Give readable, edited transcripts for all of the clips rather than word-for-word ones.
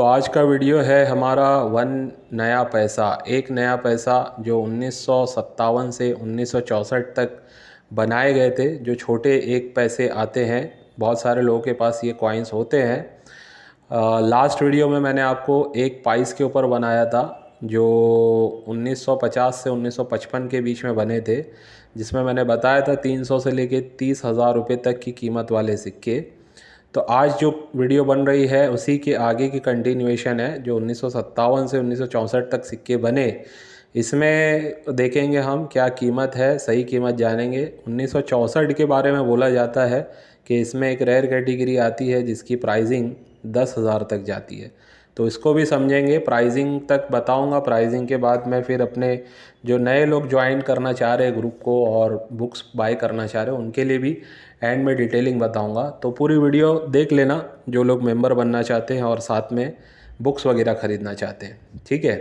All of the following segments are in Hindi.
तो आज का वीडियो है हमारा वन नया पैसा। एक नया पैसा जो 1957 से 1964 तक बनाए गए थे। जो छोटे एक पैसे आते हैं, बहुत सारे लोगों के पास ये कॉइन्स होते हैं। लास्ट वीडियो में मैंने आपको एक पाइस के ऊपर बनाया था जो 1950 से 1955 के बीच में बने थे, जिसमें मैंने बताया था 300 से लेके 30,000 रुपये तक की कीमत वाले सिक्के। तो आज जो वीडियो बन रही है उसी के आगे की कंटिन्यूएशन है। जो 1957 से 1964 तक सिक्के बने, इसमें देखेंगे हम क्या कीमत है, सही कीमत जानेंगे। 1964 के बारे में बोला जाता है कि इसमें एक रेयर कैटेगरी आती है जिसकी प्राइसिंग 10,000 तक जाती है। तो इसको भी समझेंगे, प्राइसिंग तक बताऊंगा। प्राइसिंग के बाद मैं फिर अपने जो नए लोग ज्वाइन करना चाह रहे हैं ग्रुप को और बुक्स बाय करना चाह रहे हैं उनके लिए भी एंड में डिटेलिंग बताऊंगा। तो पूरी वीडियो देख लेना जो लोग मेंबर बनना चाहते हैं और साथ में बुक्स वगैरह ख़रीदना चाहते हैं, ठीक है।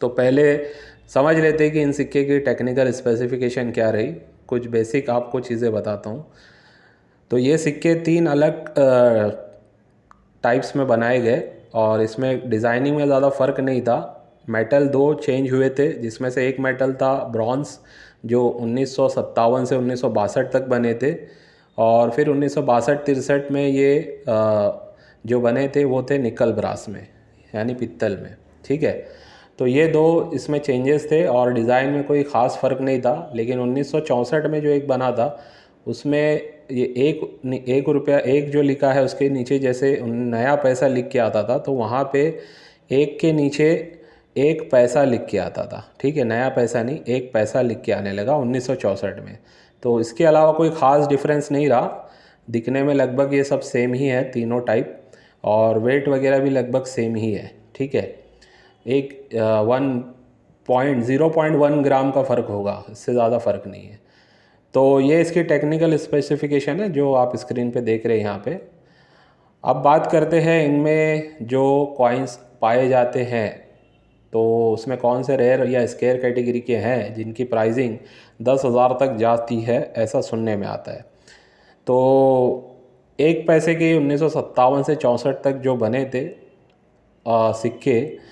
तो पहले समझ लेते हैं कि इन सिक्के की टेक्निकल स्पेसिफिकेशन क्या रही। कुछ बेसिक आपको चीज़ें बताता हूँ। तो ये सिक्के 3 अलग टाइप्स में बनाए गए और इसमें डिज़ाइनिंग में ज़्यादा फ़र्क नहीं था। मेटल 2 चेंज हुए थे, जिसमें से एक मेटल था ब्रॉन्ज़ जो 1957 से 1962 तक बने थे, और फिर 1962-63 में ये जो बने थे वो थे निकल ब्रास में, यानी पित्तल में, ठीक है। तो ये 2 इसमें चेंजेस थे और डिज़ाइन में कोई ख़ास फ़र्क नहीं था। लेकिन 1964 में जो एक बना था उसमें ये एक रुपया एक जो लिखा है उसके नीचे जैसे नया पैसा लिख के आता था, तो वहाँ पे एक के नीचे एक पैसा लिख के आता था, ठीक है। नया पैसा नहीं, एक पैसा लिख के आने लगा 1964 में। तो इसके अलावा कोई ख़ास डिफरेंस नहीं रहा। दिखने में लगभग ये सब सेम ही है तीनों टाइप, और वेट वगैरह भी लगभग सेम ही है, ठीक है। एक 0.1 ग्राम का फ़र्क होगा, इससे ज़्यादा फ़र्क नहीं है। तो ये इसकी टेक्निकल स्पेसिफिकेशन है जो आप स्क्रीन पे देख रहे हैं यहाँ पे। अब बात करते हैं इनमें जो कॉइन्स पाए जाते हैं, तो उसमें कौन से रेयर या स्केयर कैटेगरी के हैं जिनकी प्राइसिंग 10,000 तक जाती है, ऐसा सुनने में आता है। तो एक पैसे के 1957 से 64 तक जो बने थे सिक्के,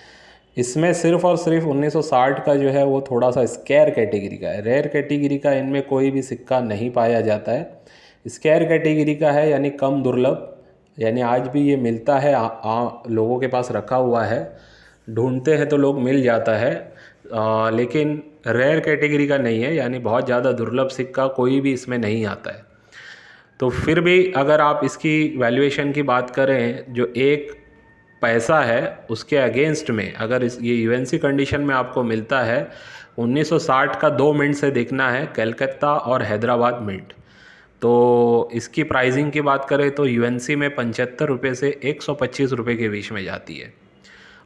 इसमें सिर्फ़ और सिर्फ 1960 का जो है वो थोड़ा सा स्केयर कैटेगरी का है। रेयर कैटेगरी का इनमें कोई भी सिक्का नहीं पाया जाता है। स्केयर कैटेगरी का है, यानी कम दुर्लभ, यानी आज भी ये मिलता है, लोगों के पास रखा हुआ है, ढूंढते हैं तो लोग मिल जाता है। लेकिन रेयर कैटेगरी का नहीं है, यानी बहुत ज़्यादा दुर्लभ सिक्का कोई भी इसमें नहीं आता है। तो फिर भी अगर आप इसकी वैल्यूएशन की बात करें, जो एक पैसा है उसके अगेंस्ट में अगर ये यूएनसी कंडीशन में आपको मिलता है 1960 का 2 मिनट से देखना है, कलकत्ता और हैदराबाद मिंट। तो इसकी प्राइसिंग की बात करें तो यूएनसी में 75 रुपये से 125 रुपये के बीच में जाती है,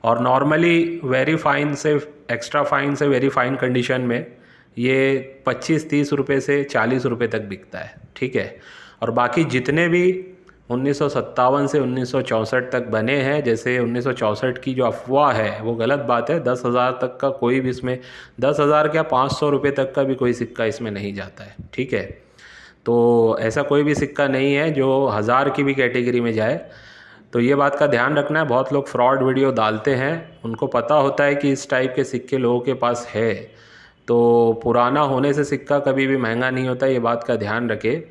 और नॉर्मली वेरी फाइन से एक्स्ट्रा फाइन से वेरी फाइन कंडीशन में ये 25-30 रुपये से 40 रुपये तक बिकता है, ठीक है। और बाकी जितने भी 1957 से 1964 तक बने हैं, जैसे 1964 की जो अफवाह है वो गलत बात है। 10,000 तक का कोई भी इसमें 10,000 क्या 500 रुपये तक का भी कोई सिक्का इसमें नहीं जाता है, ठीक है। तो ऐसा कोई भी सिक्का नहीं है जो 1000 की भी कैटेगरी में जाए। तो ये बात का ध्यान रखना है। बहुत लोग फ्रॉड वीडियो डालते हैं, उनको पता होता है कि इस टाइप के सिक्के लोगों के पास है, तो पुराना होने से सिक्का कभी भी महंगा नहीं होता, ये बात का ध्यान रखें।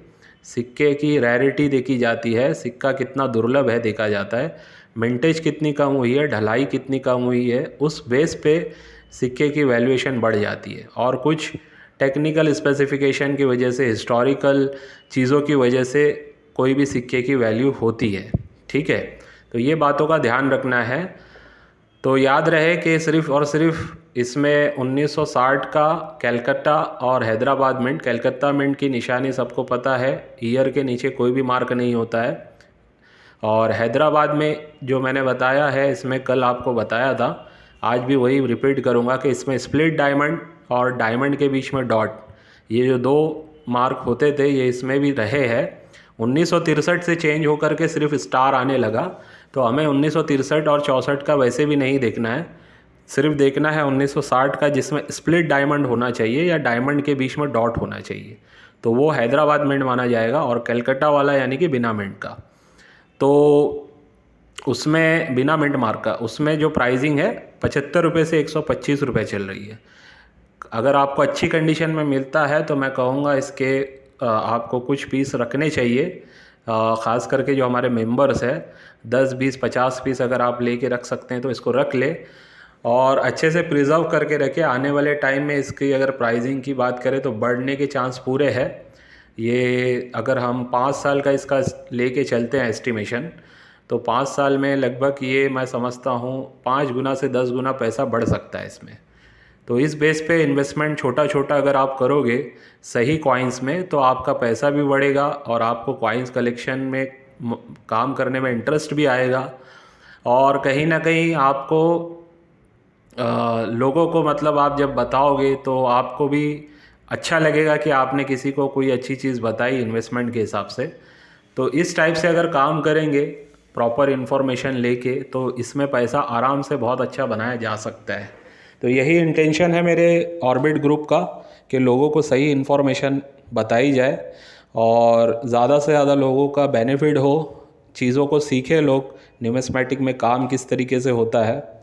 सिक्के की रैरिटी देखी जाती है, सिक्का कितना दुर्लभ है देखा जाता है, मिंटेज कितनी कम हुई है, ढलाई कितनी कम हुई है, उस बेस पे सिक्के की वैल्यूएशन बढ़ जाती है। और कुछ टेक्निकल स्पेसिफिकेशन की वजह से, हिस्टोरिकल चीज़ों की वजह से कोई भी सिक्के की वैल्यू होती है, ठीक है। तो ये बातों का ध्यान रखना है। तो याद रहे कि सिर्फ़ और सिर्फ इसमें 1960 का कलकत्ता और हैदराबाद मिंट, कलकत्ता मिंट की निशानी सबको पता है, ईयर के नीचे कोई भी मार्क नहीं होता है। और हैदराबाद में जो मैंने बताया है, इसमें कल आपको बताया था, आज भी वही रिपीट करूँगा कि इसमें स्प्लिट डायमंड और डायमंड के बीच में डॉट, ये जो 2 मार्क होते थे ये इसमें भी रहे हैं। 1963 से चेंज होकर के सिर्फ स्टार आने लगा, तो हमें 1963 और 64 का वैसे भी नहीं देखना है, सिर्फ देखना है 1960 का जिसमें स्प्लिट डायमंड होना चाहिए या डायमंड के बीच में डॉट होना चाहिए, तो वो हैदराबाद मिंट माना जाएगा, और कलकत्ता वाला यानी कि बिना मिंट का। तो उसमें बिना मिंट मार्क का उसमें जो प्राइसिंग है 75 रुपये से 125 रुपये चल रही है। अगर आपको अच्छी कंडीशन में मिलता है तो मैं कहूँगा इसके आपको कुछ पीस रखने चाहिए, ख़ास करके जो हमारे मेंबर्स हैं 10 20 50 पीस अगर आप लेके रख सकते हैं तो इसको रख ले और अच्छे से प्रिजर्व करके रखें। आने वाले टाइम में इसकी अगर प्राइसिंग की बात करें तो बढ़ने के चांस पूरे हैं। ये अगर हम 5 साल का इसका लेके चलते हैं एस्टिमेशन, तो 5 साल में लगभग ये मैं समझता हूँ 5 गुना से 10 गुना पैसा बढ़ सकता है इसमें। तो इस बेस पे इन्वेस्टमेंट छोटा छोटा अगर आप करोगे सही कॉइन्स में तो आपका पैसा भी बढ़ेगा और आपको कॉइन्स कलेक्शन में काम करने में इंटरेस्ट भी आएगा और कहीं ना कहीं आपको लोगों को मतलब आप जब बताओगे तो आपको भी अच्छा लगेगा कि आपने किसी को कोई अच्छी चीज़ बताई इन्वेस्टमेंट के हिसाब से। तो इस टाइप से अगर काम करेंगे प्रॉपर इन्फॉर्मेशन लेके तो इसमें पैसा आराम से बहुत अच्छा बनाया जा सकता है। तो यही इंटेंशन है मेरे ऑर्बिट ग्रुप का कि लोगों को सही इन्फॉर्मेशन बताई जाए और ज़्यादा से ज़्यादा लोगों का बेनिफिट हो, चीज़ों को सीखे लोग, न्यूमिस्मेटिक में काम किस तरीके से होता है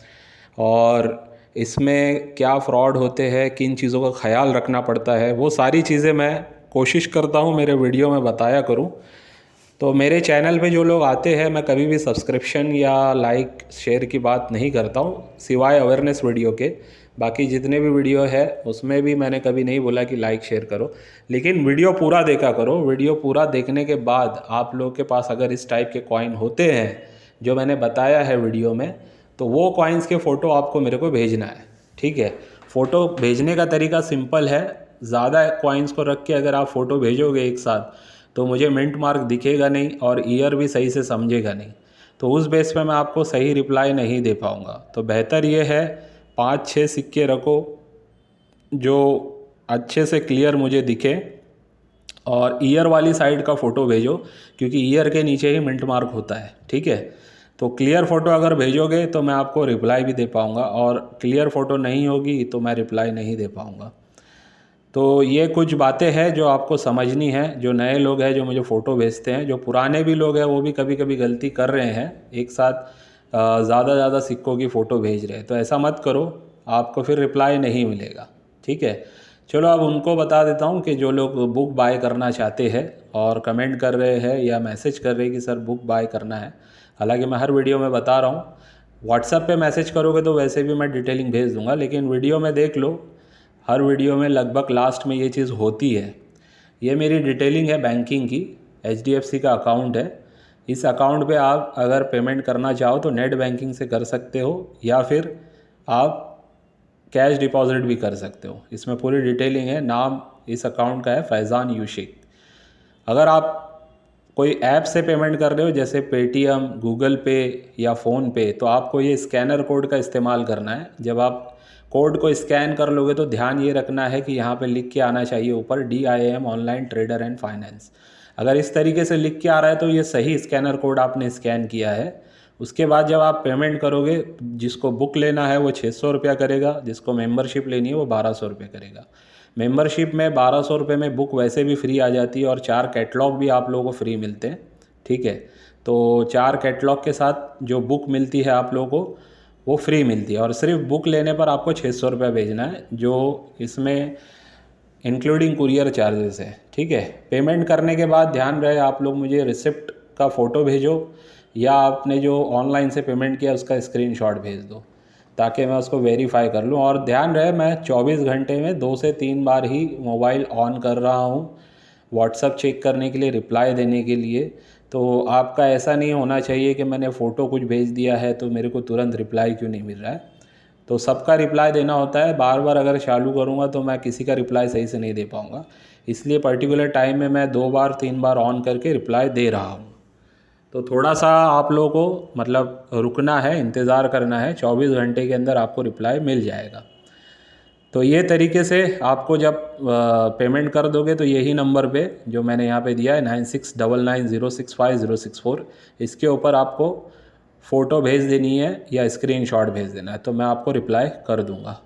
और इसमें क्या फ्रॉड होते हैं, किन चीज़ों का ख्याल रखना पड़ता है, वो सारी चीज़ें मैं कोशिश करता हूँ मेरे वीडियो में बताया करूँ। तो मेरे चैनल पे जो लोग आते हैं मैं कभी भी सब्सक्रिप्शन या लाइक शेयर की बात नहीं करता हूँ सिवाय अवेयरनेस वीडियो के। बाकी जितने भी वीडियो है उसमें भी मैंने कभी नहीं बोला कि लाइक शेयर करो, लेकिन वीडियो पूरा देखा करो। वीडियो पूरा देखने के बाद आप लोग के पास अगर इस टाइप के कॉइन होते हैं जो मैंने बताया है वीडियो में, तो वो कॉइन्स के फ़ोटो आपको मेरे को भेजना है, ठीक है। फ़ोटो भेजने का तरीका सिंपल है, ज़्यादा कॉइन्स को रख के अगर आप फ़ोटो भेजोगे एक साथ तो मुझे मिंट मार्क दिखेगा नहीं और ईयर भी सही से समझेगा नहीं, तो उस बेस पे मैं आपको सही रिप्लाई नहीं दे पाऊँगा। तो बेहतर ये है 5-6 सिक्के रखो जो अच्छे से क्लियर मुझे दिखे और ईयर वाली साइड का फ़ोटो भेजो क्योंकि ईयर के नीचे ही मिंट मार्क होता है, ठीक है। तो क्लियर फ़ोटो अगर भेजोगे तो मैं आपको रिप्लाई भी दे पाऊँगा और क्लियर फ़ोटो नहीं होगी तो मैं रिप्लाई नहीं दे पाऊँगा। तो ये कुछ बातें हैं जो आपको समझनी है। जो नए लोग हैं जो मुझे फ़ोटो भेजते हैं, जो पुराने भी लोग हैं वो भी कभी कभी गलती कर रहे हैं, एक साथ ज़्यादा सिक्कों की फ़ोटो भेज रहे हैं, तो ऐसा मत करो, आपको फिर रिप्लाई नहीं मिलेगा, ठीक है। चलो अब उनको बता देता हूँ कि जो लोग बुक बाय करना चाहते हैं और कमेंट कर रहे हैं या मैसेज कर रहे हैं कि सर बुक बाय करना है, हालांकि मैं हर वीडियो में बता रहा हूँ व्हाट्सएप पे मैसेज करोगे तो वैसे भी मैं डिटेलिंग भेज दूँगा, लेकिन वीडियो में देख लो, हर वीडियो में लगभग लास्ट में ये चीज़ होती है। ये मेरी डिटेलिंग है बैंकिंग की, HDFC का अकाउंट है। इस अकाउंट पे आप अगर पेमेंट करना चाहो तो नेट बैंकिंग से कर सकते हो या फिर आप कैश डिपॉजिट भी कर सकते हो। इसमें पूरी डिटेलिंग है। नाम इस अकाउंट का है फैज़ान यूशिक। अगर आप कोई ऐप से पेमेंट कर रहे हो जैसे पेटीएम, गूगल पे या फ़ोन पे, तो आपको ये स्कैनर कोड का इस्तेमाल करना है। जब आप कोड को स्कैन कर लोगे तो ध्यान ये रखना है कि यहाँ पे लिख के आना चाहिए ऊपर DIAM online trader and finance. अगर इस तरीके से लिख के आ रहा है तो ये सही स्कैनर कोड आपने स्कैन किया है। उसके बाद जब आप पेमेंट करोगे, जिसको बुक लेना है वो 600 रुपया करेगा, जिसको मेंबरशिप लेनी है वो 1200 रुपये करेगा। मेंबरशिप में 1200 रुपये में बुक वैसे भी फ्री आ जाती है और 4 कैटलॉग भी आप लोगों को फ्री मिलते हैं, ठीक है। तो 4 कैटलॉग के साथ जो बुक मिलती है आप लोगों को वो फ्री मिलती है और सिर्फ बुक लेने पर आपको 600 रुपया भेजना है, जो इसमें इंक्लूडिंग कुरियर चार्जेस है, ठीक है। पेमेंट करने के बाद ध्यान रहे आप लोग मुझे रिसिप्ट का फ़ोटो भेजो या आपने जो ऑनलाइन से पेमेंट किया उसका स्क्रीनशॉट भेज दो ताकि मैं उसको वेरीफाई कर लूँ। और ध्यान रहे मैं 24 घंटे में 2 से 3 बार ही मोबाइल ऑन कर रहा हूँ व्हाट्सअप चेक करने के लिए, रिप्लाई देने के लिए। तो आपका ऐसा नहीं होना चाहिए कि मैंने फ़ोटो कुछ भेज दिया है तो मेरे को तुरंत रिप्लाई क्यों नहीं मिल रहा है। तो सबका रिप्लाई देना होता है। बार बार अगर चालू करूँगा तो मैं किसी का रिप्लाई सही से नहीं दे पाऊँगा, इसलिए पर्टिकुलर टाइम में मैं 2 बार 3 बार ऑन करके रिप्लाई दे रहा हूँ। तो थोड़ा सा आप लोगों को मतलब रुकना है, इंतज़ार करना है, 24 घंटे के अंदर आपको रिप्लाई मिल जाएगा। तो ये तरीके से आपको जब पेमेंट कर दोगे तो यही नंबर पे जो मैंने यहाँ पे दिया है 9699065064, इसके ऊपर आपको फ़ोटो भेज देनी है या स्क्रीनशॉट भेज देना है, तो मैं आपको रिप्लाई कर दूँगा।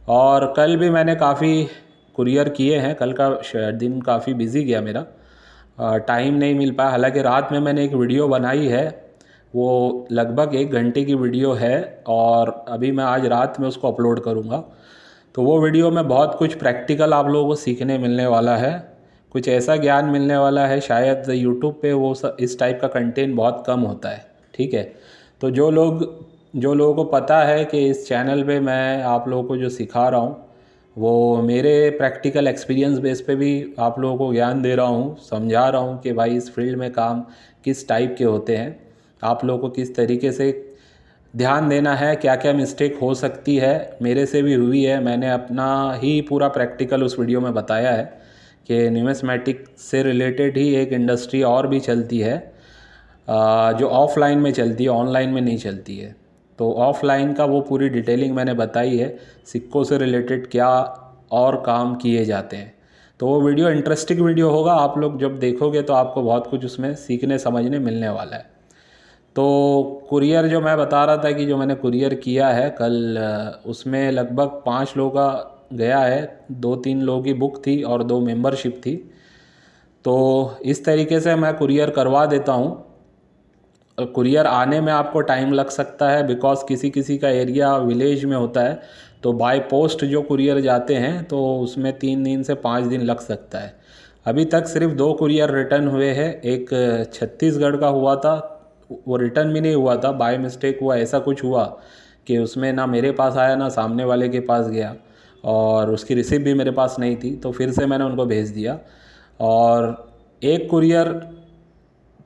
और कल भी मैंने काफ़ी कुरियर किए हैं, कल का दिन काफ़ी बिज़ी गया मेरा, टाइम नहीं मिल पाया। हालांकि रात में मैंने एक वीडियो बनाई है वो लगभग 1 घंटे की वीडियो है और अभी मैं आज रात में उसको अपलोड करूँगा। तो वो वीडियो में बहुत कुछ प्रैक्टिकल आप लोगों को सीखने मिलने वाला है, कुछ ऐसा ज्ञान मिलने वाला है, शायद यूट्यूब पे वो इस टाइप का कंटेंट बहुत कम होता है। ठीक है, तो जो लोगों को पता है कि इस चैनल पे मैं आप लोगों को जो सिखा रहा हूँ वो मेरे प्रैक्टिकल एक्सपीरियंस बेस पे भी आप लोगों को ज्ञान दे रहा हूँ, समझा रहा हूँ कि भाई इस फील्ड में काम किस टाइप के होते हैं, आप लोगों को किस तरीके से ध्यान देना है, क्या क्या मिस्टेक हो सकती है, मेरे से भी हुई है। मैंने अपना ही पूरा प्रैक्टिकल उस वीडियो में बताया है कि न्यूमिस्मेटिक से रिलेटेड ही एक इंडस्ट्री और भी चलती है जो ऑफ़लाइन में चलती है, ऑनलाइन में नहीं चलती है। तो ऑफ़लाइन का वो पूरी डिटेलिंग मैंने बताई है, सिक्कों से रिलेटेड क्या और काम किए जाते हैं। तो वो वीडियो इंटरेस्टिंग वीडियो होगा, आप लोग जब देखोगे तो आपको बहुत कुछ उसमें सीखने समझने मिलने वाला है। तो कुरियर जो मैं बता रहा था कि जो मैंने कुरियर किया है कल, उसमें लगभग 5 लोगों का गया है, 2-3 लोगों की बुक थी और 2 मेंबरशिप थी। तो इस तरीके से मैं कुरियर करवा देता हूँ। कुरियर आने में आपको टाइम लग सकता है बिकॉज़ किसी किसी का एरिया विलेज में होता है, तो बाय पोस्ट जो कुरियर जाते हैं तो उसमें 3 दिन से 5 दिन लग सकता है। अभी तक सिर्फ 2 कुरियर रिटर्न हुए हैं, एक छत्तीसगढ़ का हुआ था, वो रिटर्न भी नहीं हुआ था, बाय मिस्टेक हुआ, ऐसा कुछ हुआ कि उसमें ना मेरे पास आया ना सामने वाले के पास गया और उसकी रिसिप्ट भी मेरे पास नहीं थी, तो फिर से मैंने उनको भेज दिया। और एक कुरियर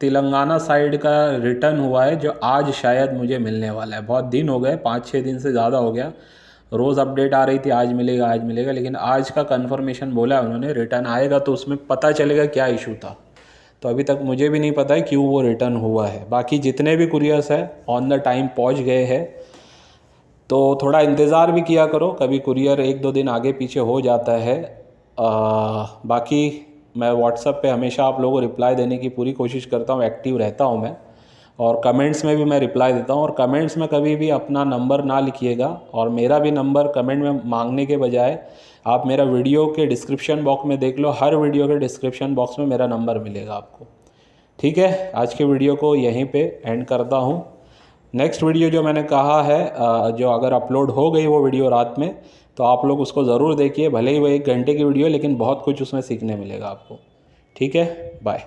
तेलंगाना साइड का रिटर्न हुआ है जो आज शायद मुझे मिलने वाला है। बहुत दिन हो गए, 5-6 दिन से ज़्यादा हो गया, रोज़ अपडेट आ रही थी आज मिलेगा आज मिलेगा, लेकिन आज का कंफर्मेशन बोला है उन्होंने, रिटर्न आएगा तो उसमें पता चलेगा क्या इशू था। तो अभी तक मुझे भी नहीं पता है क्यों वो रिटर्न हुआ है। बाकी जितने भी कुरियर्स हैं ऑन द टाइम पहुंच गए हैं, तो थोड़ा इंतज़ार भी किया करो, कभी कुरियर 1-2 दिन आगे पीछे हो जाता है। बाकी मैं व्हाट्सएप पे हमेशा आप लोगों को रिप्लाई देने की पूरी कोशिश करता हूँ, एक्टिव रहता हूँ मैं, और कमेंट्स में भी मैं रिप्लाई देता हूँ। और कमेंट्स में कभी भी अपना नंबर ना लिखिएगा, और मेरा भी नंबर कमेंट में मांगने के बजाय आप मेरा वीडियो के डिस्क्रिप्शन बॉक्स में देख लो, हर वीडियो के डिस्क्रिप्शन बॉक्स में मेरा नंबर मिलेगा आपको। ठीक है, आज के वीडियो को यहीं पे एंड करता हूँ। नेक्स्ट वीडियो जो मैंने कहा है, जो अगर अपलोड हो गई वो वीडियो रात में, तो आप लोग उसको ज़रूर देखिए, भले ही वो 1 घंटे की वीडियो, लेकिन बहुत कुछ उसमें सीखने मिलेगा आपको। ठीक है, बाय।